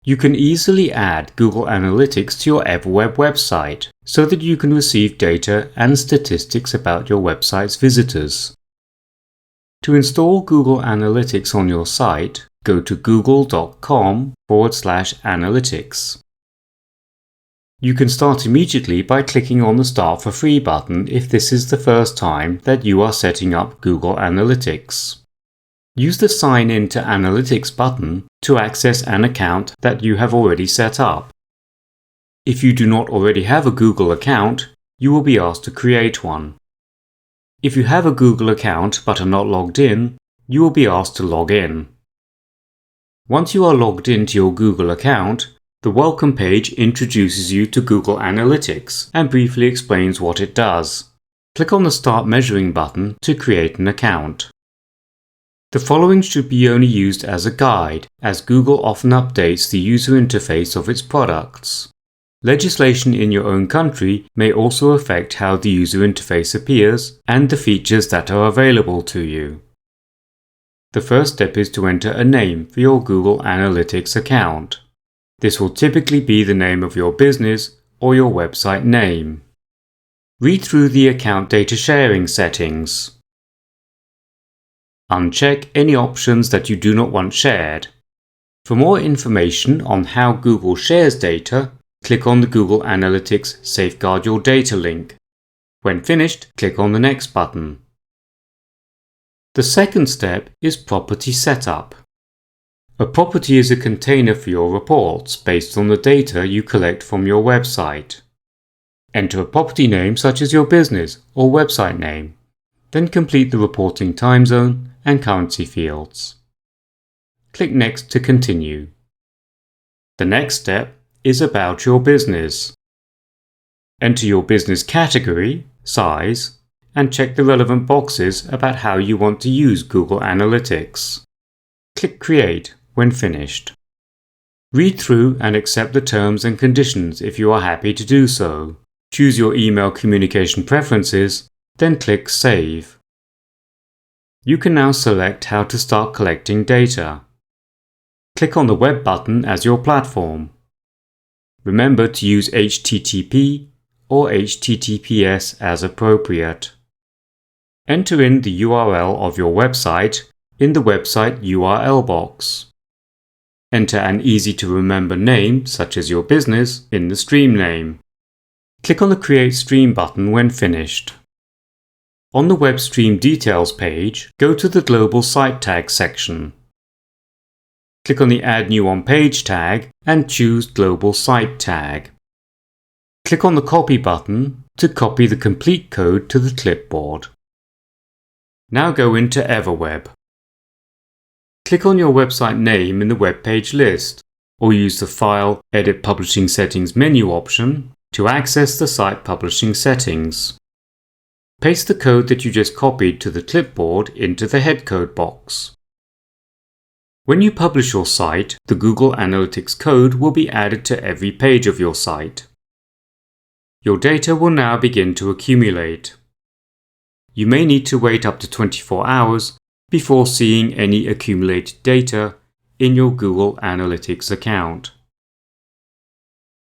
You can easily add Google Analytics to your EverWeb website so that you can receive data and statistics about your website's visitors. To install Google Analytics on your site, go to google.com/analytics. You can start immediately by clicking on the Start for Free button if this is the first time that you are setting up Google Analytics. Use the Sign In to Analytics button to access an account that you have already set up. If you do not already have a Google account, you will be asked to create one. If you have a Google account but are not logged in, you will be asked to log in. Once you are logged into your Google account, the welcome page introduces you to Google Analytics and briefly explains what it does. Click on the Start Measuring button to create an account. The following should be only used as a guide, as Google often updates the user interface of its products. Legislation in your own country may also affect how the user interface appears and the features that are available to you. The first step is to enter a name for your Google Analytics account. This will typically be the name of your business or your website name. Read through the account data sharing settings. Uncheck any options that you do not want shared. For more information on how Google shares data, click on the Google Analytics Safeguard Your Data link. When finished, click on the Next button. The second step is Property Setup. A property is a container for your reports based on the data you collect from your website. Enter a property name such as your business or website name. Then complete the reporting time zone and currency fields. Click Next to continue. The next step is About Your Business. Enter your business category, size, and check the relevant boxes about how you want to use Google Analytics. Click Create when finished. Read through and accept the terms and conditions if you are happy to do so. Choose your email communication preferences, then click Save. You can now select how to start collecting data. Click on the Web button as your platform. Remember to use HTTP or HTTPS as appropriate. Enter in the URL of your website in the website URL box. Enter an easy-to-remember name, such as your business, in the stream name. Click on the Create Stream button when finished. On the Web Stream Details page, go to the Global Site Tag section. Click on the Add New on Page tag and choose Global Site Tag. Click on the Copy button to copy the complete code to the clipboard. Now go into EverWeb. Click on your website name in the web page list, or use the File Edit Publishing Settings menu option to access the site publishing settings. Paste the code that you just copied to the clipboard into the head code box. When you publish your site, the Google Analytics code will be added to every page of your site. Your data will now begin to accumulate. You may need to wait up to 24 hours before seeing any accumulated data in your Google Analytics account.